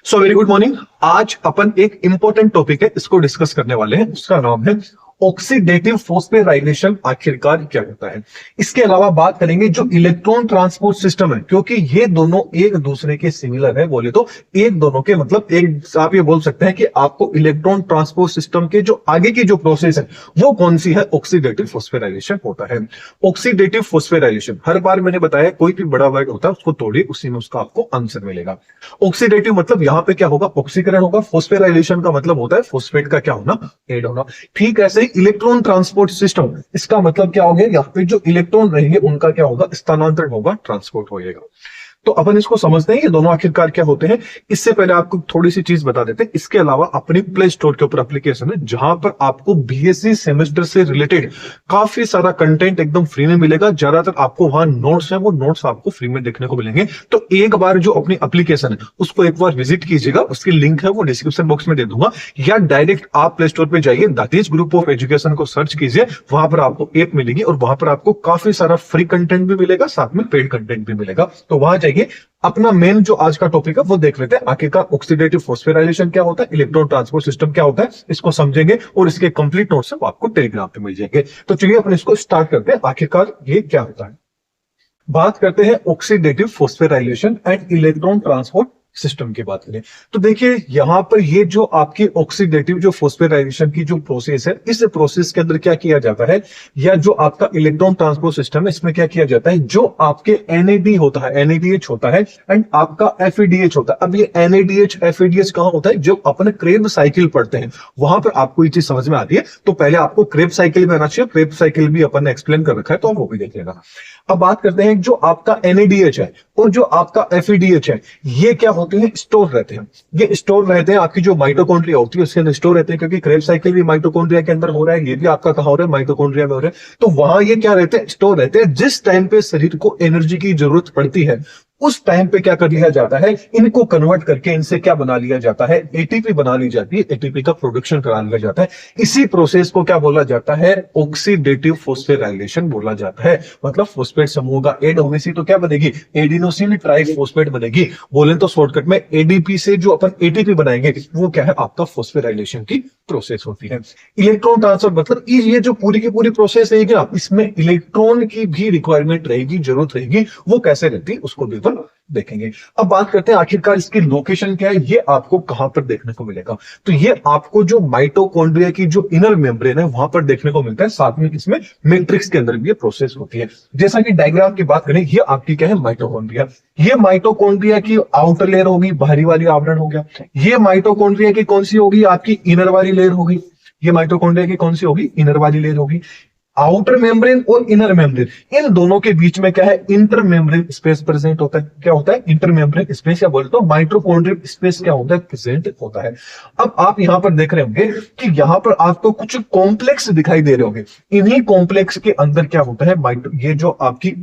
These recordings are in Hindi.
So very good morning. आज अपन एक इंपॉर्टेंट टॉपिक है, इसको डिस्कस करने वाले हैं। उसका नाम है ऑक्सीडेटिव फॉस्फोराइलेशन। आखिरकार क्या होता है, इसके अलावा बात करेंगे जो इलेक्ट्रॉन ट्रांसपोर्ट सिस्टम है, क्योंकि ये दोनों एक दूसरे के सिमिलर है। बोले तो एक दोनों के मतलब एक आप ये बोल सकते हैं कि आपको इलेक्ट्रॉन ट्रांसपोर्ट सिस्टम के जो आगे की जो प्रोसेस है वो कौन सी है, ऑक्सीडेटिव फॉस्फोराइलेशन होता है। ऑक्सीडेटिव फॉस्फोराइलेशन, हर बार मैंने बताया कोई भी बड़ा वर्ड होता है उसको तोड़िए, उसी में उसका आपको आंसर मिलेगा। ऑक्सीडेटिव मतलब यहां पे क्या होगा, ऑक्सीकरण होगा। फॉस्फोराइलेशन का मतलब होता है फॉस्फेट का क्या होना, ऐड होना। ठीक ऐसे इलेक्ट्रॉन ट्रांसपोर्ट सिस्टम, इसका मतलब क्या हो गया, यहाँ पे जो इलेक्ट्रॉन रहेंगे उनका क्या होगा, स्थानांतरण होगा, ट्रांसपोर्ट होगा। तो अपन इसको समझते हैं ये दोनों आखिरकार क्या होते हैं। इससे पहले आपको थोड़ी सी चीज बता देते हैं। इसके अलावा अपनी प्ले स्टोर के ऊपर एप्लीकेशन है जहां पर आपको बीएससी सेमेस्टर से रिलेटेड काफी सारा कंटेंट एकदम फ्री में मिलेगा। ज्यादातर आपको वहां नोट्स है, वो नोट्स आपको फ्री में देखने को मिलेंगे। तो एक बार जो अपनी एप्लीकेशन है उसको एक बार विजिट कीजिएगा, उसकी लिंक है वो डिस्क्रिप्शन बॉक्स में दे दूंगा, या डायरेक्ट आप प्ले स्टोर पे जाइए, that is group of education को सर्च कीजिए। वहां पर आपको ऐप मिलेगी और वहां पर आपको काफी सारा फ्री कंटेंट भी मिलेगा, साथ में पेड कंटेंट भी मिलेगा। तो वहां जाइए, अपना मेन जो आज का टॉपिक है वो देख लेते हैं। आखिरकार ऑक्सीडेटिव फॉस्फोराइलेशन क्या होता है, इलेक्ट्रॉन ट्रांसपोर्ट सिस्टम क्या होता है, इसको समझेंगे और इसके कंप्लीट नोट्स आपको टेलीग्राम पे मिल जाएंगे। तो चलिए अपन इसको स्टार्ट करते हैं, आखिरकार ये क्या होता है। बात करते हैं oxidative phosphorylation and electron transport system की बात करें तो देखिए यहां पर ये जो आपकी ऑक्सीडेटिव जो फॉस्फोराइलेशन की जो प्रोसेस है, इस प्रोसेस के अंदर क्या किया जाता है, या जो आपका इलेक्ट्रॉन ट्रांसपोर्ट सिस्टम है इसमें क्या किया जाता है, जो आपके एनएडी होता है, एनएडीएच होता है एंड आपका एफईडीएच होता है। अब ये एनएडीएच एफईडीएच कहां होता है, जब अपन क्रेब साइकिल पढ़ते हैं वहां पर आपको ये चीज समझ में आती है। तो पहले आपको क्रेब साइकिल में आना चाहिए, क्रेब साइकिल भी अपन ने एक्सप्लेन कर रखा है तो आप वो भी देख लेगा। अब बात करते हैं जो आपका एनएडीएच है और जो आपका एफईडीएच है, ये क्या होते हैं, स्टोर रहते हैं। ये स्टोर रहते हैं आपकी जो माइटोकॉन्ड्रिया होती है उसके अंदर स्टोर रहते हैं, क्योंकि क्रेब साइकिल भी माइटोकॉन्ड्रिया के अंदर हो रहा है, ये भी आपका कहां हो रहा है, माइटोकॉन्ड्रिया में हो रहा है। तो वहां ये क्या रहते हैं, स्टोर रहते हैं। जिस टाइम पे शरीर को एनर्जी की जरूरत पड़ती है उस टाइम पे क्या कर लिया जाता है, इनको कन्वर्ट करके इनसे क्या बना लिया जाता है, एटीपी बना ली जाती है, एटीपी का प्रोडक्शन करा लिया जाता है। इसी प्रोसेस को क्या बोला जाता है, ऑक्सीडेटिव फॉस्फोराइलेशन बोला जाता है। मतलब फॉस्फेट समूह का ऐड होने से तो क्या बनेगी, एडिनोसिन ट्राइफॉस्फेट बनेगी। बोले तो शॉर्टकट में एडीपी से जो अपन एटीपी बनाएंगे वो क्या है, आपका फॉस्फोराइलेशन की प्रोसेस होती है। इलेक्ट्रॉन ट्रांसफर मतलब ये जो पूरी की पूरी प्रोसेस रहेगी ना, इसमें इलेक्ट्रॉन की भी रिक्वायरमेंट रहेगी, जरूरत रहेगी। वो कैसे रहती है उसको भी देखेंगे। अब बात करते हैं आखिरकार इसकी लोकेशन क्या है, ये आपको कहां पर देखने को मिलेगा। तो ये आपको जो माइटोकॉन्ड्रिया की जो इनर मेम्ब्रेन है वहां पर देखने को मिलता है, साथ में इसमें मैट्रिक्स के अंदर भी ये प्रोसेस होती है। जैसा कि डायग्राम की बात करें, ये आपकी क्या है, माइटोकॉन्ड्रिया। ये माइटोकॉन्ड्रिया की आउटर लेयर होगी, बाहरी वाली आवरण हो गया। ये माइटोकॉन्ड्रिया की कौन सी होगी, आपकी इनर वाली लेयर होगी। ये माइटोकॉन्ड्रिया की कौन सी होगी, इनर वाली लेयर होगी। आउटर मेम्ब्रेन और इनर मेम्ब्रेन, इन दोनों के बीच में क्या है, इंटर मेम्ब्रेन स्पेस प्रेजेंट होता है। क्या होता है, इंटर मेम्ब्रेन स्पेस, या बोलते हो माइटोकॉन्ड्रियल स्पेस क्या होता है, प्रेजेंट होता है। अब आप यहां पर देख रहे होंगे कि यहां पर आपको कुछ कॉम्प्लेक्स दिखाई दे रहे होंगे। इन्हीं कॉम्प्लेक्स के अंदर क्या होता है, ये जो आपकी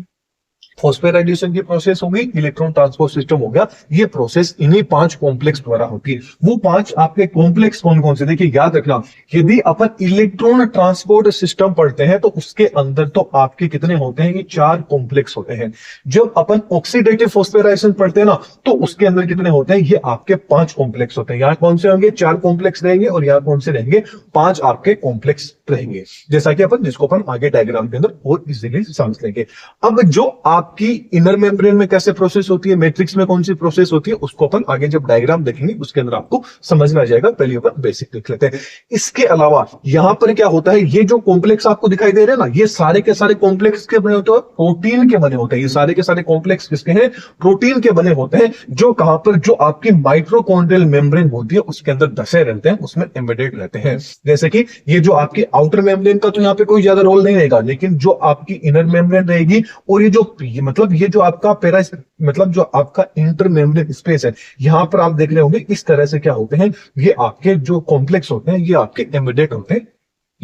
फॉस्फोराइलेशन की प्रोसेस होगी, इलेक्ट्रॉन ट्रांसपोर्ट सिस्टम हो गया, ये प्रोसेस इन्हीं 5 कॉम्प्लेक्स द्वारा होती है। वो 5 आपके कॉम्प्लेक्स कौन कौन से, देखिए याद रखना, यदि अपन इलेक्ट्रॉन ट्रांसपोर्ट सिस्टम पढ़ते हैं तो उसके अंदर तो आपके कितने होते हैं, ये 4 कॉम्प्लेक्स होते हैं। जब अपन ऑक्सीडेटिव फॉस्फोराइलेशन पढ़ते हैं ना तो उसके अंदर कितने होते हैं, ये आपके 5 कॉम्प्लेक्स होते हैं। यहाँ कौन से होंगे, 4 कॉम्प्लेक्स रहेंगे, और यहाँ कौन से रहेंगे, 5 आपके कॉम्प्लेक्स रहेंगे। जैसा कि अपन जिसको अपन आगे डायग्राम के अंदर और इजीली समझ लेंगे। अब जो आपकी इनर मेम्ब्रेन में कैसे प्रोसेस होती है, मैट्रिक्स में कौन सी प्रोसेस होती है, उसको अपन आगे जब डायग्राम देखेंगे उसके अंदर आपको समझ में आ जाएगा। पहले अपन बेसिक देख लेते हैं। इसके अलावा यहां पर क्या होता है, ये जो कॉम्प्लेक्स आपको दिखाई दे रहे हैं ना, ये सारे के सारे कॉम्प्लेक्स के बने होते हैं, प्रोटीन के बने होते हैं। ये सारे के सारे कॉम्प्लेक्स किसके हैं, प्रोटीन के बने होते हैं, जो कहां पर, जो आपकी माइटोकॉन्ड्रियल मेम्ब्रेन होती है उसके अंदर धसे रहते हैं, उसमें एम्बेडेड रहते हैं। जैसे कि ये जो आपकी आउटर मेम्ब्रेन का तो यहाँ पे कोई ज्यादा रोल नहीं रहेगा, लेकिन जो आपकी इनर मेम्ब्रेन रहेगी और ये जो मतलब ये जो आपका मतलब जो आपका इंटर मेम्ब्रेन स्पेस है, यहां पर आप देख रहे होंगे इस तरह से क्या होते हैं, ये आपके जो कॉम्प्लेक्स होते हैं ये आपके एम्बेडेड होते हैं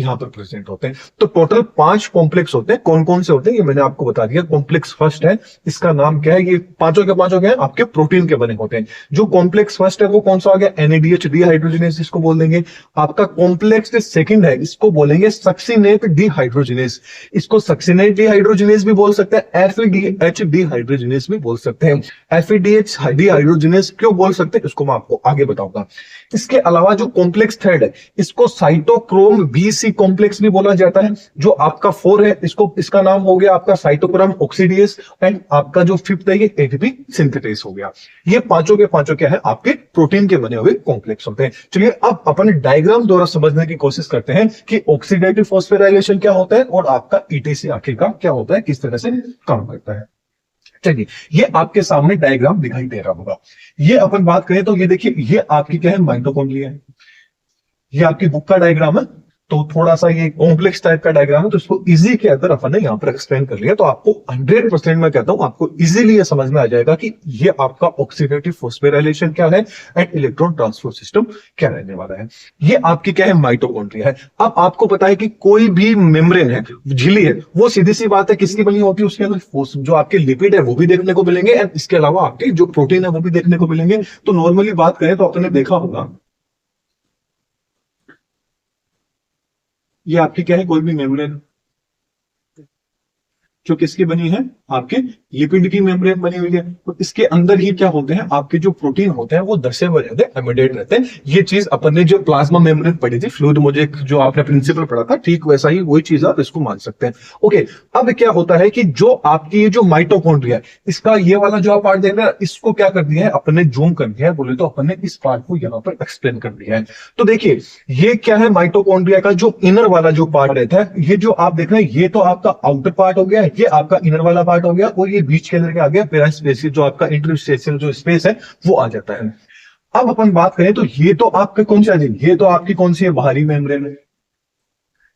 यहाँ पर प्रेजेंट होते हैं। तो टोटल 5 कॉम्प्लेक्स होते हैं। कौन कौन से होते हैं ये मैंने आपको बता दिया। कॉम्प्लेक्स फर्स्ट है, इसका नाम क्या है, ये पांचों के पांचों क्या है, आपके प्रोटीन के बने होते हैं। जो कॉम्प्लेक्स फर्स्ट है वो कौन सा आ गया, NADH डिहाइड्रोजिनेज, इसको बोल देंगे। आपका कॉम्प्लेक्स सेकंड है, इसको बोलेंगे सक्सिनेट डिहाइड्रोजिनेज। इसको सक्सिनेट डिहाइड्रोजिनेज भी बोल सकते हैं, FADH डिहाइड्रोजिनेज भी बोल सकते हैं। FADH डिहाइड्रोजिनेज क्यों बोल सकते हैं इसको मैं आपको आगे बताऊंगा। इसके अलावा जो कॉम्प्लेक्स थर्ड है इसको साइटोक्रोम BC कॉम्प्लेक्स भी बोला जाता है। जो आपका 4 है इसको, इसका नाम हो गया आपका साइटोक्रोम ऑक्सीडेज, एंड आपका जो 5th है ये ATP सिंथेटेज हो गया। ये पांचों के पांचों क्या है, आपके प्रोटीन के बने हुए कॉम्प्लेक्स होते हैं। चलिए अब अपन डायग्राम द्वारा समझने की कोशिश करते हैं कि ऑक्सीडेटिव फॉस्फोराइलेशन क्या होता है और आपका ETC आखिरकार क्या होता है, किस तरह से काम करता है। चलिए ये आपके सामने डायग्राम दिखाई दे रहा होगा। ये अपन बात करें तो ये देखिए, ये आपकी क्या है, माइटोकॉन्ड्रिया है। ये आपकी बुक का डायग्राम है, तो थोड़ा सा ये कॉम्प्लेक्स टाइप का डायग्राम है, तो इसको इजी के अंदर अपन ने यहां पर एक्सप्लेन कर लिया। तो आपको 100% मैं कहता हूं आपको इजीली ये समझ में आ जाएगा कि ये आपका ऑक्सीडेटिव फॉस्फोराइलेशन क्या है एंड इलेक्ट्रॉन ट्रांसपोर्ट सिस्टम क्या रहने वाला है। ये आपकी क्या है, माइटोकॉन्ड्रिया है। अब आपको पता है कि कोई भी मेम्ब्रेन है, झिल्ली है, वो सीधी सी बात है किसकी बनी होती है, उसके अंदर जो आपके लिपिड है वो भी देखने को मिलेंगे, एंड इसके अलावा आपके जो प्रोटीन है वो भी देखने को मिलेंगे। तो नॉर्मली बात करें तो आपने देखा होगा, ये आपकी क्या है, कोई भी मेम्ब्रेन जो किसकी बनी है, आपके लिपिड की मेम्ब्रेन बनी हुई है। तो इसके अंदर ही क्या होते हैं, आपके जो प्रोटीन होते हैं वो दसे हुए रहते हैं, एमिडेट रहते हैं। ये चीज अपन ने जो प्लाज्मा मेम्ब्रेन पढ़ी थी, फ्लूइड मोजेक जो आपने प्रिंसिपल पढ़ा था, ठीक वैसा ही वही चीज आप इसको मान सकते हैं। ओके, अब क्या होता है कि जो आपकी ये जो माइटोकॉन्ड्रिया है, इसका ये वाला जो आप पार्ट देख रहे हैं, इसको क्या कर दिया है, अपन ने जूम कर दिया है, बोले तो अपन ने इस पार्ट को यहाँ पर एक्सप्लेन कर दिया है। तो देखिए ये क्या है, माइटोकॉन्ड्रिया का जो इनर वाला जो पार्ट रहता है, ये जो आप देख रहे हैं, ये तो आपका आउटर पार्ट हो गया, ये आपका इनर वाला पार्ट हो गया, और ये बीच के अंदर के आ गया पेरास्पेसिस, जो आपका इंटरस्टेशियल जो स्पेस है वो आ जाता है। अब अपन बात करें तो ये तो आपका कौन सा है, ये तो आपकी कौन सी है, बाहरी मेम्ब्रेन है,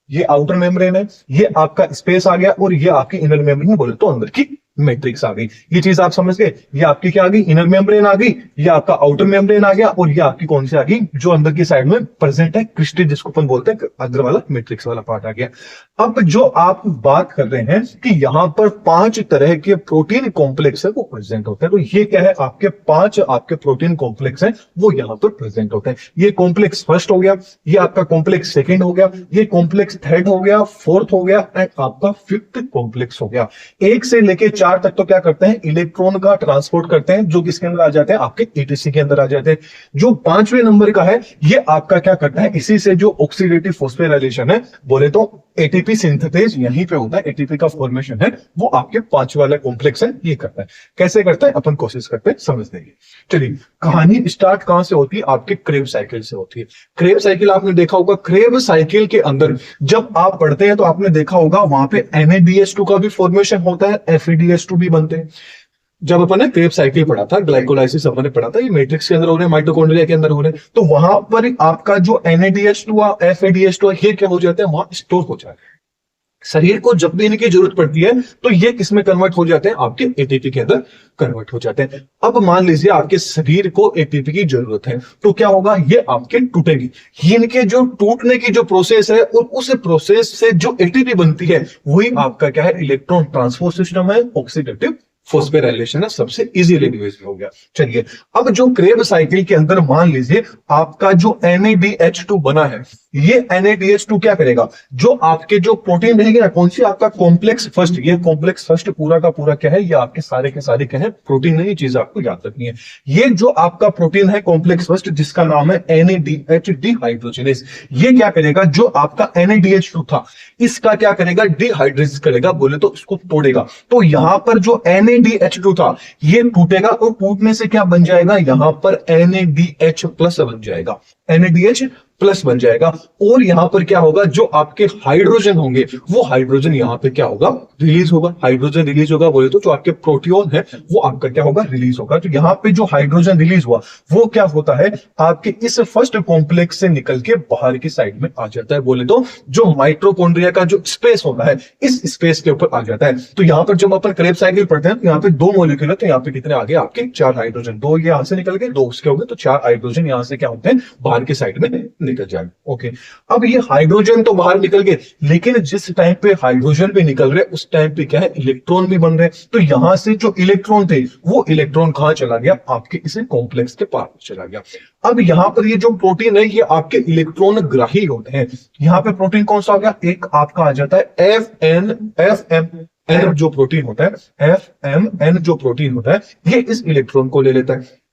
ये आउटर मेम्ब्रेन है, ये आपका स्पेस आ गया, और ये आपकी इनर मेम्ब्रेन बोले तो अंदर की मैट्रिक्स आ गई। ये चीज आप समझ गए, ये आपकी क्या आ गई, इनर मेम्ब्रेन आ गई, ये आपका आउटर मेम्ब्रेन आ गया, और ये आपकी कौन सी आ गई, जो अंदर की साइड में प्रेजेंट है, क्रिस्टल जिसको अपन बोलते हैं, अंदर वाला मैट्रिक्स वाला पार्ट आ गया। अब जो आप बात कर रहे हैं कि यहां पर 5 तरह के प्रोटीन कॉम्प्लेक्स है वो प्रेजेंट होते हैं, तो ये क्या है, आपके 5 आपके प्रोटीन कॉम्प्लेक्स हैं वो यहां पर प्रेजेंट होते हैं। ये कॉम्प्लेक्स फर्स्ट हो गया, ये आपका कॉम्प्लेक्स सेकंड हो गया, ये कॉम्प्लेक्स थर्ड हो गया, फोर्थ हो गया, एंड आपका 5th कॉम्प्लेक्स हो गया। 1 से लेके 4 तक तो क्या करते हैं, इलेक्ट्रॉन का ट्रांसपोर्ट करते हैं, जो किसके अंदर आ जाते हैं, आपके ETC के अंदर आ जाते हैं। जो 5वें नंबर का है, ये आपका क्या करता है, इसी से जो ऑक्सीडेटिव फॉस्फोराइलेशन है, बोले तो ATP सिंथेसिस यहीं पे होता है, ATP का फॉर्मेशन है वो आपके 5 वाला कॉम्प्लेक्स है ये करता है। कैसे करता है अपन कोशिश करते हैं समझने की। चलिए कहानी स्टार्ट कहां से होती है, आपके क्रेब साइकिल से होती है। क्रेब साइकिल आपने देखा होगा, क्रेब साइकिल के अंदर जब आप पढ़ते हैं तो आपने देखा होगा वहां पे NADH2 का भी फॉर्मेशन होता है, FADH2 भी बनते हैं। जब अपन ने क्रेब साइकिल पढ़ा था, ग्लाइकोलाइसिस अपन ने पढ़ा था, ये मैट्रिक्स के अंदर हो रहे हैं, माइटोकॉन्ड्रिया के अंदर हो रहे हैं, तो वहां पर आपका जो NADH2 FADH2 ये क्या हो जाते हैं, वहां स्टोर हो जाते हैं। शरीर को जब भी इनकी जरूरत पड़ती है तो ये किसमें कन्वर्ट हो जाते हैं, आपके ATP के अंदर कन्वर्ट हो जाते हैं। अब मान लीजिए आपके शरीर को ATP की जरूरत है, तो क्या होगा, ये आपके टूटेगी। इनके जो टूटने की जो प्रोसेस है, और उस प्रोसेस से जो ATP बनती है वही आपका क्या है, इलेक्ट्रॉन ट्रांसपोर्ट सिस्टम है, ऑक्सीडेटिव फॉस्फोराइलेशन है, सबसे इजीली डिवाइस हो गया। चलिए अब जो क्रेब साइकिल के अंदर मान लीजिए आपका जो NADH2 बना है, ये NADH2 क्या करेगा, जो आपके जो प्रोटीन रहेंगे ना, कौन सी आपका कॉम्प्लेक्स फर्स्ट, ये कॉम्प्लेक्स फर्स्ट पूरा का पूरा क्या है, ये आपके सारे के सारे क्या है, प्रोटीन है। ये चीज आपको याद रखनी है। ये जो आपका प्रोटीन है कॉम्प्लेक्स फर्स्ट, जिसका नाम है NADH डिहाइड्रोजिनेज, ये क्या करेगा, जो आपका NADH2 था इसका क्या करेगा, डिहाइड्रेट करेगा, बोले तो इसको तोड़ेगा। तो यहां पर जो NADH2 था ये टूटेगा, और टूटने से क्या बन जाएगा, यहां पर NADH प्लस बन जाएगा, NADH प्लस बन जाएगा। और यहां पर क्या होगा, जो आपके हाइड्रोजन होंगे वो हाइड्रोजन यहां पे क्या होगा, रिलीज होगा। हाइड्रोजन रिलीज होगा, बोले तो जो आपके प्रोटियोन है वो आपका क्या होगा, रिलीज होगा। तो यहां पे जो हाइड्रोजन रिलीज हुआ वो क्या होता है, आपके इस फर्स्ट कॉम्प्लेक्स से निकल के बाहर की साइड में आ जाता है, बोले तो जो माइटोकॉन्ड्रिया का जो स्पेस होता है इस स्पेस के ऊपर आ जाता है। तो यहां पर जब अपन क्रेब साइकिल पढ़ते हैं तो यहाँ पे 2 मॉलिक्यूल है, तो यहाँ पे कितने आगे आपके 4 हाइड्रोजन, 2 यहां से निकल के 2 उसके हो गए, तो 4 हाइड्रोजन यहां से क्या होते हैं, बाहर की साइड में निकल जाएगा। ओके, अब ये हाइड्रोजन तो बाहर निकल गए, लेकिन जिस टाइम पे हाइड्रोजन भी निकल रहे उस टाइम पे क्या है, इलेक्ट्रॉन भी बन रहे हैं। तो यहां से जो इलेक्ट्रॉन थे वो इलेक्ट्रॉन कहां चला गया, आपके इसे कॉम्प्लेक्स के पार चला गया। अब यहाँ पर ये जो प्रोटीन है ये आपके इलेक्ट्रॉन ग्राही होते हैं। यहाँ पे प्रोटीन कौन सा हो गया, एक आपका आ जाता है एफ एम जो प्रोटीन होता है, FMN जो प्रोटीन होता है ये इस इलेक्ट्रॉन को ले लेता है।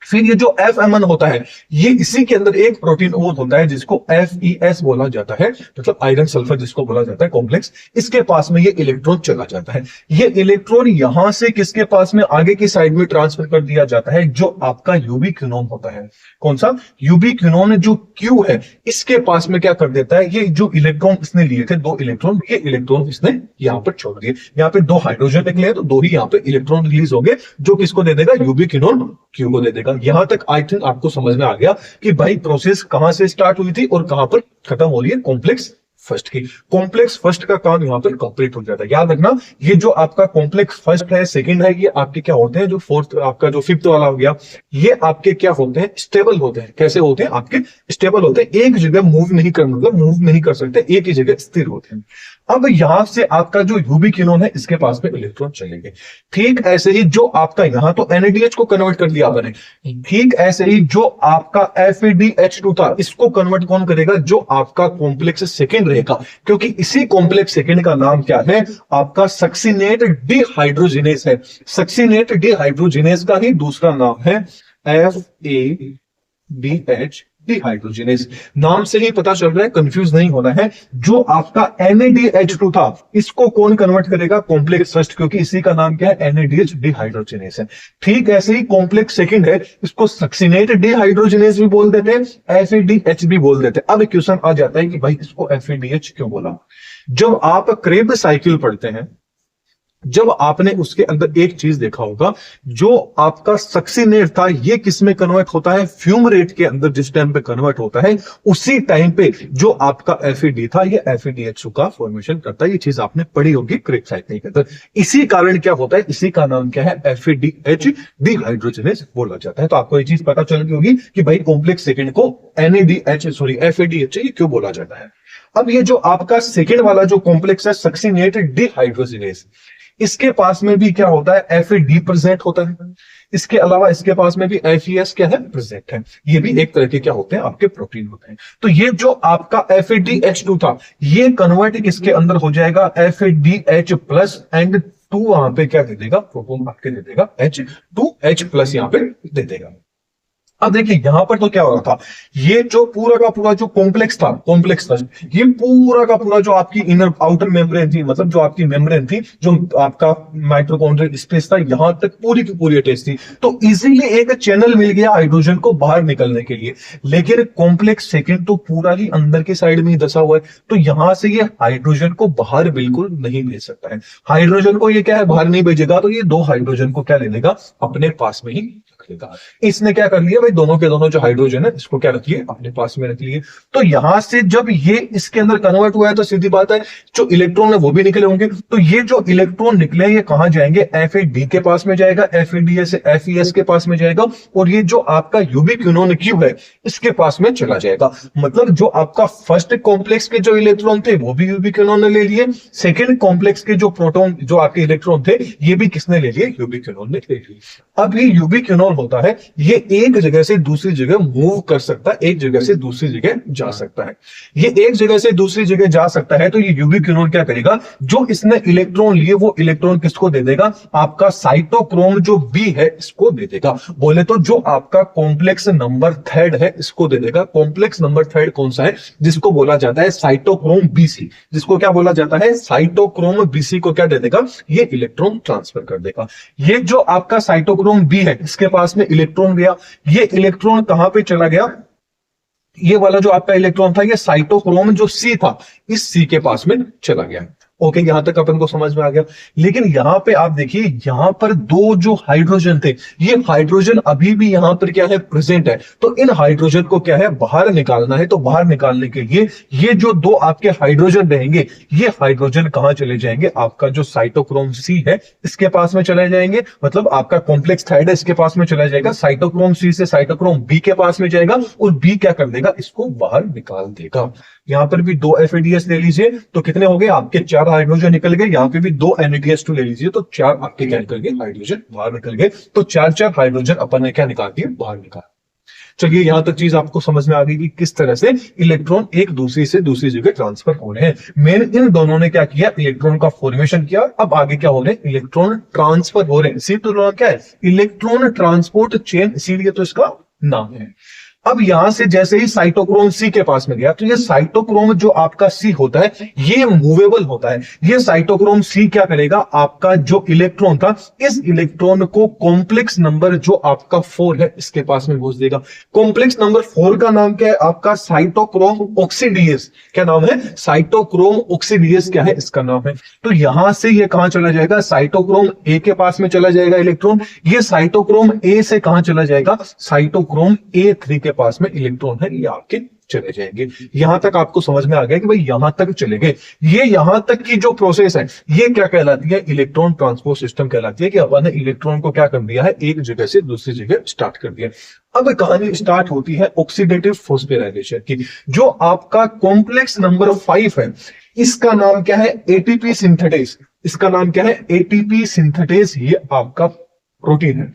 फिर ये जो FMN होता है ये इसी के अंदर एक प्रोटीन और होता है जिसको FeS बोला जाता है, मतलब आयरन सल्फर जिसको बोला जाता है कॉम्प्लेक्स। इसके पास में ये इलेक्ट्रॉन चला जाता है। ये इलेक्ट्रॉन यहां से किसके पास में, आगे की साइड में ट्रांसफर कर दिया जाता है, जो आपका यूबिक्विनोन होता है। कौन सा, यूबिक्विनोन जो Q है इसके पास में क्या कर देता है, ये जो इलेक्ट्रॉन इसने लिए थे 2 इलेक्ट्रॉन, ये इलेक्ट्रॉन इसने यहाँ पर छोड़ दिए। यहाँ पे 2 हाइड्रोजन निकले तो 2 ही यहाँ पे इलेक्ट्रॉन रिलीज हो गए, जो किसको दे देगा, यूबिक्विनोन Q को दे देगा। यहां तक आई थिंक आपको समझ में आ गया कि भाई प्रोसेस कहां से स्टार्ट हुई थी और कहां पर खत्म हो रही है, कॉम्प्लेक्स फर्स्ट की। कॉम्प्लेक्स फर्स्ट का काम यहां पर कंप्लीट हो जाता है। याद रखना ये जो आपका कॉम्प्लेक्स फर्स्ट है, सेकंड है, ये आपके क्या होते हैं, जो फोर्थ आपका जो फिफ्थ वाला हो गया, ये आपके क्या होते हैं, स्टेबल होते हैं। कैसे होते हैं, आपके स्टेबल होते हैं, एक जगह मूव नहीं कर, मतलब मूव नहीं कर सकते, एक ही जगह स्थिर होते हैं। अब यहां से आपका जो यूबिक्विनोन है इसके पास में इलेक्ट्रॉन चलेंगे। ठीक ऐसे ही जो आपका यहां तो NADH को कन्वर्ट कर दिया आपने, ठीक ऐसे ही जो आपका FADH2 था इसको कन्वर्ट कौन करेगा, जो आपका कॉम्प्लेक्स सेकंड रहेगा, क्योंकि इसी कॉम्प्लेक्स सेकंड का नाम क्या है, आपका सक्सिनेट डिहाइड्रोजिनेस है। सक्सिनेट डिहाइड्रोजिनेस का ही दूसरा नाम है FADH डिहाइड्रोजिनेस। नाम से ही पता चल रहा है, कंफ्यूज नहीं होना है। जो आपका NADH2 था इसको कौन कन्वर्ट करेगा, कॉम्प्लेक्स फर्स्ट, क्योंकि इसी का नाम क्या है, NADH डिहाइड्रोजिनेस है। ठीक ऐसे ही कॉम्प्लेक्स सेकंड है, इसको सक्सिनेट डिहाइड्रोजिनेस भी बोल देते हैं, FADH भी बोल देते हैं। अब क्वेश्चन आ जाता है कि भाई इसको FADH क्यों बोला। जब आप क्रेब साइकिल पढ़ते हैं, जब आपने उसके अंदर एक चीज देखा होगा, जो आपका सक्सिनेट था ये किस में कन्वर्ट होता है, फ्यूमरेट के अंदर जिस टाइम पे कन्वर्ट होता है उसी टाइम पे जो आपका FAD था ये FADH का फॉर्मेशन करता है। ये चीज आपने पढ़ी होगी क्रेब साइकिल के अंदर। इसी कारण क्या होता है, इसी का नाम क्या है, FADH डिहाइड्रोजिनेस बोला जाता है। तो आपको ये चीज पता चल गई होगी कि भाई कॉम्प्लेक्स सेकंड को FADH ये क्यों बोला जाता है। अब ये जो आपका सेकंड वाला जो कॉम्प्लेक्स है सक्सिनेट डिहाइड्रोजिनेस, इसके पास में भी क्या होता है, FAD प्रेजेंट होता है। इसके अलावा इसके पास में भी FES क्या है, प्रेजेंट है। ये भी एक तरह के क्या होते हैं, आपके प्रोटीन होते हैं। तो ये जो आपका FADH2 था ये कन्वर्ट किसके अंदर हो जाएगा, FADH प्लस एंड 2 वहां पे क्या दे देगा, प्रोटोन आपके दे देगा H2H प्लस यहां पे दे देगा। अब देखिए यहां पर तो क्या हो रहा था, ये जो पूरा का पूरा जो कॉम्प्लेक्स था, कॉम्प्लेक्स था, ये पूरा का पूरा जो आपकी इनर आउटर मेम्ब्रेन थी, मतलब जो आपकी मेम्ब्रेन थी, जो आपका माइटोकॉन्ड्रियल स्पेस था, यहां तक पूरी की पूरी अटैच थी। तो इजीली एक चैनल मिल गया हाइड्रोजन को बाहर निकलने के लिए। लेकिन कॉम्प्लेक्स सेकंड तो पूरा ही अंदर के साइड में ही दसा हुआ है, तो यहां से ये हाइड्रोजन को बाहर बिल्कुल नहीं भेज सकता है। हाइड्रोजन को ये क्या है, बाहर नहीं भेजेगा, तो ये 2 हाइड्रोजन को क्या ले लेगा, अपने पास में ही रख लेगा। इसने क्या कर लिया भाई, दोनों के दोनों जो हाइड्रोजन है इसको क्या रख लिए, अपने पास में रख लिए। तो यहां से जब ये इसके अंदर कन्वर्ट हुआ है तो सीधी बात है जो इलेक्ट्रॉन है वो भी निकले होंगे। तो ये जो इलेक्ट्रॉन निकले ये कहां जाएंगे, FAD के पास में जाएगा, FAD से FES के पास में जाएगा, और ये जो आपका यूबिक्विनोन Q है इसके पास में चला जाएगा। मतलब जो आपका फर्स्ट कॉम्प्लेक्स के जो इलेक्ट्रॉन थे वो भी यूबिक्विनोन ने ले लिए, सेकेंड कॉम्प्लेक्स के जो प्रोटॉन जो आपके इलेक्ट्रॉन थे ये भी किसने ले लिए, यूबिक्विनोन ने ले लिए। अब ये यूबिक्विनोन होता है ये एक जगह से दूसरी जगह मूव कर सकता है, एक जगह से दूसरी जगह जा सकता है। ये एक जगह से दूसरी जगह जा सकता है, तो ये यूबिक्विनोन क्या करेगा, जो इसने इलेक्ट्रॉन लिए वो इलेक्ट्रॉन किसको दे देगा, आपका साइटोक्रोम जो B है इसको दे देगा। बोले तो जो आपका कॉम्प्लेक्स नंबर 3 है इसको दे देगा। कॉम्प्लेक्स नंबर 3 कौन सा है, जिसको बोला जाता है साइटोक्रोम BC। जिसको क्या बोला जाता है, साइटोक्रोम BC को क्या दे देगा, ये इलेक्ट्रॉन ट्रांसफर कर देगा। ये जो आपका साइटोक्रोम B है इसके पास में इलेक्ट्रॉन गया, ये इलेक्ट्रॉन कहां पे चला गया, ये वाला जो आपका इलेक्ट्रॉन था ये साइटोक्रोम जो C था इस C के पास में चला गया। ओके, यहां तक अपन को समझ में आ गया। लेकिन यहां पे आप देखिए, यहां पर दो जो हाइड्रोजन थे, ये हाइड्रोजन अभी भी यहां पर क्या है, प्रेजेंट है। तो इन हाइड्रोजन को क्या है, बाहर निकालना है। तो बाहर निकालने के लिए ये जो दो आपके हाइड्रोजन रहेंगे, ये हाइड्रोजन कहां चले जाएंगे, आपका जो साइटोक्रोम सी है इसके पास में चले जाएंगे। मतलब आपका कॉम्प्लेक्स थाइड है, इसके पास में चला जाएगा। साइटोक्रोम सी से साइटोक्रोम बी के पास में जाएगा, और बी क्या कर देगा, इसको बाहर निकाल देगा। यहां पर भी 2 FADS ले लीजिए, तो कितने हो गए आपके, 4 हाइड्रोजन निकल गए। यहां पे भी 2 NADH2 ले लीजिए, तो 4 आपके क्या निकल गए, हाइड्रोजन बाहर निकल गए। तो 4 हाइड्रोजन अपन ने क्या निकाल दिए, बाहर निकाल। चलिए, यहां तक चीज आपको समझ में आ गई कि किस तरह से इलेक्ट्रॉन एक दूसरी से दूसरी जगह ट्रांसफर हो रहे हैं। मेन इन दोनों ने क्या किया, इलेक्ट्रॉन का फॉर्मेशन किया। अब आगे क्या हो रहे हैं, इलेक्ट्रॉन ट्रांसफर हो रहे हैं। इसी तो क्या है, इलेक्ट्रॉन ट्रांसपोर्ट चेन, इसीलिए तो इसका नाम है। अब यहां से जैसे ही साइटोक्रोम सी के पास में गया, तो ये साइटोक्रोम जो आपका सी होता है, ये मूवेबल होता है। ये साइटोक्रोम सी क्या करेगा, आपका जो इलेक्ट्रॉन था, इस इलेक्ट्रॉन को कॉम्प्लेक्स नंबर जो आपका 4 है इसके पास में भेज देगा। कॉम्प्लेक्स नंबर 4 का नाम क्या है, आपका साइटोक्रोम ऑक्सीडीएस। क्या नाम है, साइटोक्रोम ऑक्सीडीएस क्या है, इसका नाम है। तो यहां से ये कहां चला जाएगा, साइटोक्रोम ए के पास में चला जाएगा इलेक्ट्रॉन। ये साइटोक्रोम ए से कहां चला जाएगा, साइटोक्रोम A3 के पास में इलेक्ट्रॉन है, ये आपके चले जाएंगे। यहां तक आपको समझ में आ गया कि भाई यहां तक चले गए। ये यहां तक की जो प्रोसेस है, ये क्या कहलाती है, इलेक्ट्रॉन ट्रांसपोर्ट सिस्टम कहलाती है। कि अपन ने इलेक्ट्रॉन को क्या कर दिया है, एक जगह से दूसरी जगह स्टार्ट कर दिया। अब कहानी स्टार्ट होती है ऑक्सीडेटिव फॉस्फोराइलेशन की। जो आपका कॉम्प्लेक्स नंबर 5 है, इसका नाम क्या है, एटीपी सिंथेटेज। इसका नाम क्या है, एटीपी सिंथेटेज। ये आपका प्रोटीन है।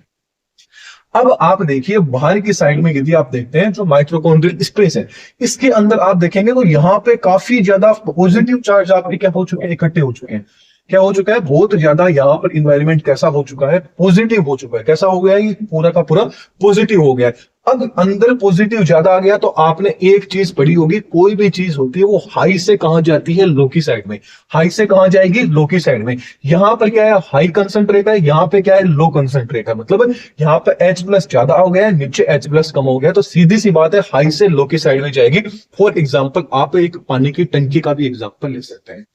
अब आप देखिए, बाहर की साइड में यदि आप देखते हैं जो माइटोकॉन्ड्रियल स्पेस है, इसके अंदर आप देखेंगे तो यहां पे काफी ज्यादा पॉजिटिव चार्ज आपके क्या हो चुके हैं, इकट्ठे हो चुके हैं। क्या हो चुका है, बहुत ज्यादा यहाँ पर इन्वायरमेंट कैसा हो चुका है, पॉजिटिव हो चुका है। कैसा हो गया है, ये पूरा का पूरा पॉजिटिव हो गया है। अब अंदर पॉजिटिव ज्यादा आ गया, तो आपने एक चीज पढ़ी होगी, कोई भी चीज होती है वो हाई से कहां जाती है, लो की साइड में। हाई से कहां जाएगी, लो की साइड में। यहां पर क्या है, हाई कंसंट्रेट है, यहां पे क्या है, लो कंसंट्रेट है। मतलब यहां पे H+ ज्यादा हो गया है, नीचे H+ कम हो गया, तो सीधी सी बात है, हाई से लो की साइड में जाएगी। फॉर एग्जाम्पल, आप एक पानी की टंकी का भी एग्जाम्पल ले सकते हैं।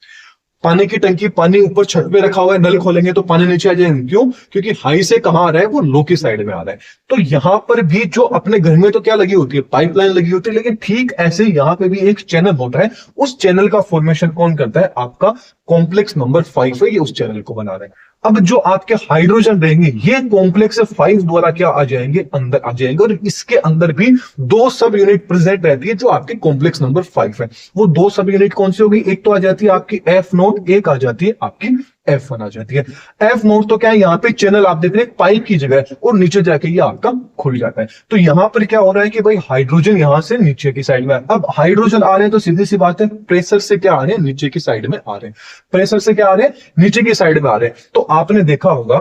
पानी की टंकी, पानी ऊपर छत पे रखा हुआ है, नल खोलेंगे तो पानी नीचे आ जाएगा। क्यों, क्योंकि हाई से कहां आ रहा है, वो लो की साइड में आ रहा है। तो यहां पर भी जो अपने घर में तो क्या लगी होती है, पाइपलाइन लगी होती है, लेकिन ठीक ऐसे यहां पे भी एक चैनल होता है। उस चैनल का फॉर्मेशन कौन करता है, आपका कॉम्प्लेक्स नंबर 5 है, ये उस चैनल को बना रहे हैं। अब जो आपके हाइड्रोजन रहेंगे, ये कॉम्प्लेक्स 5 द्वारा क्या आ जाएंगे, अंदर आ जाएंगे। और इसके अंदर भी 2 सब यूनिट प्रेजेंट रहती है, जो आपके कॉम्प्लेक्स नंबर 5 है। वो 2 सब यूनिट कौन सी होगी, एक तो आ जाती है आपकी F0, एक आ जाती है आपकी F1 आ जाती है। F0 तो क्या है, यहाँ पे चैनल आप देख रहे हैं, पाइप की जगह है, और नीचे जाके ये आपका खुल जाता है। तो यहां पर क्या हो रहा है कि भाई हाइड्रोजन यहां से नीचे की साइड में। अब हाइड्रोजन आ रहे हैं, तो सीधी सी बात है, प्रेशर से क्या आ रहे हैं, नीचे की साइड में आ रहे हैं। प्रेशर से क्या आ रहे हैं, नीचे की साइड में आ रहे हैं। तो आपने देखा होगा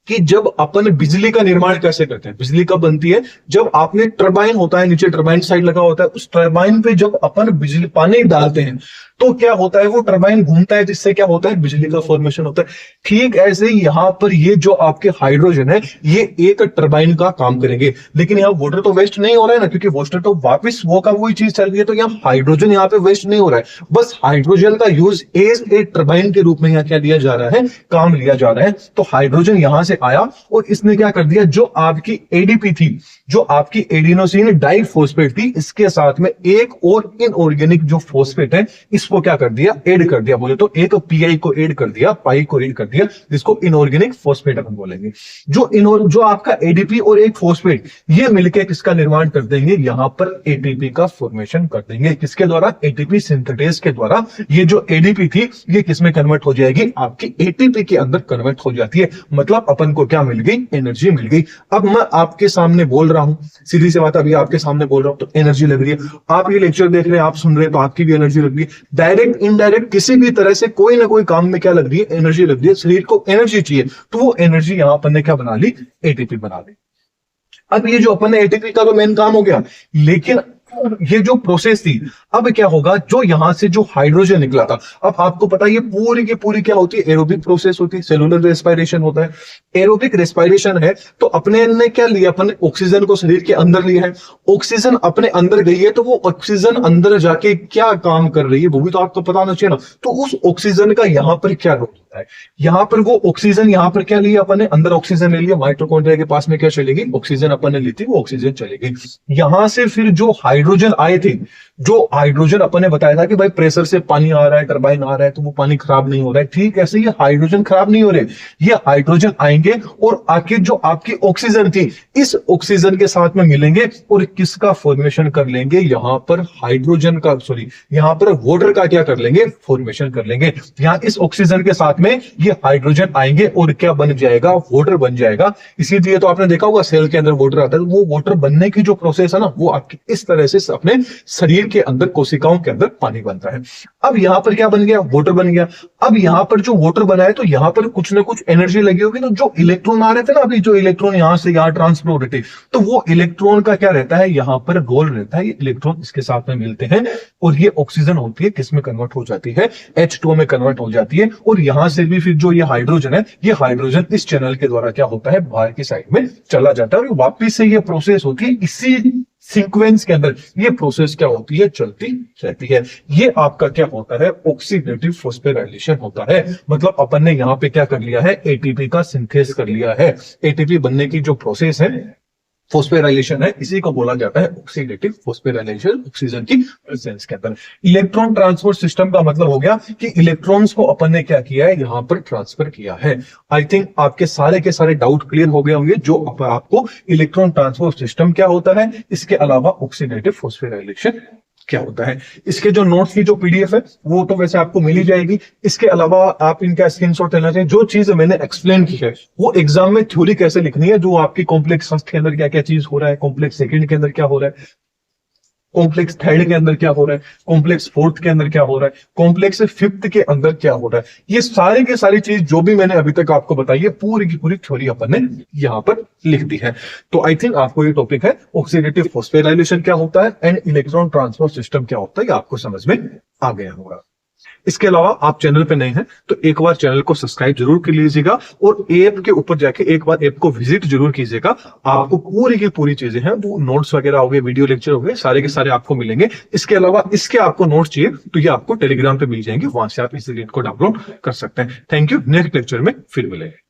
कि जब अपन बिजली का निर्माण कैसे करते हैं, बिजली कब बनती है, जब आपने टरबाइन होता है, नीचे टरबाइन साइड लगा होता है, उस टरबाइन पे जब अपन बिजली पानी डालते हैं, तो क्या होता है, वो टरबाइन घूमता है, जिससे क्या होता है, बिजली का फॉर्मेशन होता है। ठीक ऐसे ही यहां पर ये जो आपके हाइड्रोजन है, ये एक टरबाइन का काम करेंगे। लेकिन यहाँ वाटर तो वेस्ट नहीं हो रहा है ना, क्योंकि वाटर तो वापस वो का वही चीज चल रही है। तो यहाँ हाइड्रोजन यहाँ पे वेस्ट नहीं हो रहा है, बस हाइड्रोजन का यूज एज ए टरबाइन के रूप में यहाँ क्या लिया जा रहा है, काम लिया जा रहा है। तो हाइड्रोजन यहां से आया और इसने क्या कर दिया, जो आपकी एडीपी थी, जो आपकी एडिनोसिन डाइफॉस्फेट थी, इसके साथ में एक और इनऑर्गेनिक जो फॉस्फेट है, इसको क्या कर दिया, ऐड कर दिया। बोले तो एक पीआई को ऐड कर दिया, पाई को ऐड कर दिया, जिसको इनऑर्गेनिक फॉस्फेट अपन बोलेंगे। जो आपका एडीपी और एक फॉस्फेट, ये मिलकर किसका निर्माण कर देंगे, यहां पर एटीपी का फॉर्मेशन कर देंगे। किसके द्वारा, एटीपी सिंथेटेज के द्वारा। ये जो एडीपी थी, ये किसमें कन्वर्ट हो जाएगी, आपकी एटीपी के अंदर कन्वर्ट हो जाती है। मतलब अपन को क्या मिल गई, एनर्जी मिल गई। अब मैं आपके सामने बोल रहा हूं, सीधी सी बात, अभी आपके सामने बोल रहा हूं तो एनर्जी लग रही है। आप ये लेक्चर देख रहे हैं, आप सुन रहे हैं, तो आपकी भी एनर्जी लग रही है। डायरेक्ट इनडायरेक्ट किसी भी तरह से कोई ना कोई काम में क्या लग रही है, एनर्जी लग रही है। शरीर को एनर्जी चाहिए, तो वो एनर्जी यहां अपन ने क्या बना ली, एटीपी बना ली। अब ये जो अपन ने एटीपी का तो मेन काम हो गया, लेकिन ये जो प्रोसेस थी, अब क्या होगा, जो यहां से जो हाइड्रोजन निकला था, अब आपको पता है ये पूरी की पूरी क्या होती है, एरोबिक प्रोसेस होती है, सेलुलर रेस्पिरेशन होता है। एरोबिक रेस्पिरेशन है तो अपने ने क्या लिया, अपने ऑक्सीजन को शरीर के अंदर लिया है, ऑक्सीजन अपने अंदर गई है, तो वो ऑक्सीजन अंदर जाके क्या काम कर रही है वो भी तो आपको पता होना चाहिए ना। तो उस ऑक्सीजन का यहां पर क्या रोल होता है, यहां पर वो ऑक्सीजन, यहां पर क्या लिया अपन ने, अंदर ऑक्सीजन ले लिया, माइटोकॉन्ड्रिया के पास में क्या चलेगी, ऑक्सीजन अपन ने ली थी, वो ऑक्सीजन चलेगी। यहां से फिर जो हाइड्रोजन आए थे, जो हाइड्रोजन अपन ने बताया था कि भाई प्रेशर से पानी आ रहा है, टरबाइन आ रहा है, तो वो पानी खराब नहीं हो रहा है, ठीक ऐसे ये हाइड्रोजन खराब नहीं हो रहे, ये हाइड्रोजन आएंगे और आके जो आपकी ऑक्सीजन थी, इस ऑक्सीजन के साथ में मिलेंगे और किसका फॉर्मेशन कर लेंगे, यहां पर हाइड्रोजन का, सॉरी यहां पर वाटर का क्या कर लेंगे, फॉर्मेशन कर लेंगे। यहां इस ऑक्सीजन के साथ में ये हाइड्रोजन आएंगे और क्या बन जाएगा, वाटर बन जाएगा। इसीलिए तो आपने देखा होगा सेल के अंदर वाटर आता है, वो वाटर बनने की जो प्रोसेस है ना, वो आपकी इस तरह से अपने शरीर के अंदर, कोशिकाओं के अंदर पानी बनता है। अब यहां पर क्या बन गया, वाटर बन गया। अब यहां पर जो वाटर बना है तो यहां पर कुछ ना कुछ एनर्जी लगी होगी, तो जो इलेक्ट्रॉन आ रहे थे ना, अभी जो इलेक्ट्रॉन यहां से यहां ट्रांसफर हो रहे थे, तो वो इलेक्ट्रॉन का क्या रहता है, यहां पर रोल रहता है, ये इलेक्ट्रॉन इसके साथ में मिलते हैं और ये ऑक्सीजन होती है किस में कन्वर्ट हो जाती है, H2O में कन्वर्ट हो जाती है। और यहां से भी फिर जो ये हाइड्रोजन है, ये हाइड्रोजन इस चैनल के द्वारा क्या होता है, बाहर की साइड में चला जाता है और वापिस से ये प्रोसेस होती है, इसी सीक्वेंस के अंदर ये प्रोसेस क्या होती है, चलती रहती है। ये आपका क्या होता है, ऑक्सीडेटिव फॉस्फोराइलेशन होता है। मतलब अपन ने यहां पे क्या कर लिया है, एटीपी का सिंथेस कर लिया है। एटीपी बनने की जो प्रोसेस है, फॉस्फोराइलेशन है, इसी को बोला जाता है ऑक्सीडेटिव फॉस्फोराइलेशन, ऑक्सीजन की प्रेजेंस के अंदर। इलेक्ट्रॉन ट्रांसपोर्ट सिस्टम का मतलब हो गया कि इलेक्ट्रॉन्स को अपन ने क्या किया है, यहां पर ट्रांसफर किया है। आई थिंक आपके सारे के सारे डाउट क्लियर हो गए होंगे, जो आपको इलेक्ट्रॉन ट्रांसपोर्ट सिस्टम क्या होता है, इसके अलावा ऑक्सीडेटिव फॉस्फोराइलेशन क्या होता है। इसके जो नोट्स की जो पीडीएफ है वो तो वैसे आपको मिल ही जाएगी। इसके अलावा आप इनका स्क्रीनशॉट लेना चाहिए। जो चीज मैंने एक्सप्लेन की है वो एग्जाम में थ्योरी कैसे लिखनी है, जो आपकी कॉम्प्लेक्स फर्स्ट के अंदर क्या क्या चीज हो रहा है, कॉम्प्लेक्स सेकंड के अंदर क्या हो रहा है, कॉम्प्लेक्स थर्ड के अंदर क्या हो रहा है, कॉम्प्लेक्स फोर्थ के अंदर क्या हो रहा है, कॉम्प्लेक्स फिफ्थ के अंदर क्या हो रहा है, ये सारी की सारी चीज जो भी मैंने अभी तक आपको बताई है, पूरी की पूरी थ्योरी अपन ने यहां पर लिख दी है। तो आई थिंक आपको ये टॉपिक है ऑक्सीडेटिव फॉस्फोराइलेशन क्या होता है एंड इलेक्ट्रॉन ट्रांसपोर्ट सिस्टम क्या होता है, ये आपको समझ में आ गया होगा। इसके अलावा आप चैनल पे नए हैं तो एक बार चैनल को सब्सक्राइब जरूर कर लीजिएगा और ऐप के ऊपर जाके एक बार ऐप को विजिट जरूर कीजिएगा। आपको पूरी की पूरी चीजें हैं, वो नोट्स वगैरह हो गए, वीडियो लेक्चर हो गए, सारे के सारे आपको मिलेंगे। इसके अलावा इसके आपको नोट्स चाहिए तो ये आपको टेलीग्राम पे मिल जाएंगे, वहां से आप इस लिंक को डाउनलोड कर सकते हैं। थैंक यू, नेक्स्ट लेक्चर में फिर मिलेंगे।